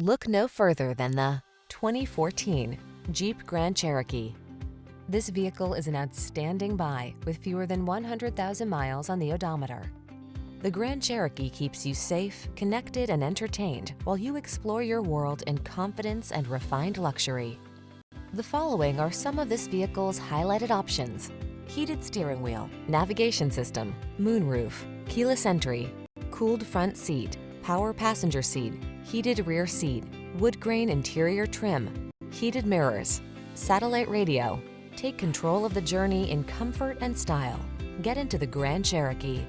Look no further than the 2014 Jeep Grand Cherokee. This vehicle is an outstanding buy with fewer than 100,000 miles on the odometer. The Grand Cherokee keeps you safe, connected, and entertained while you explore your world in confidence and refined luxury. The following are some of this vehicle's highlighted options: heated steering wheel, navigation system, moonroof, keyless entry, cooled front seat, power passenger seat, heated rear seat, wood grain interior trim, heated mirrors, satellite radio. Take control of the journey in comfort and style. Get into the Grand Cherokee.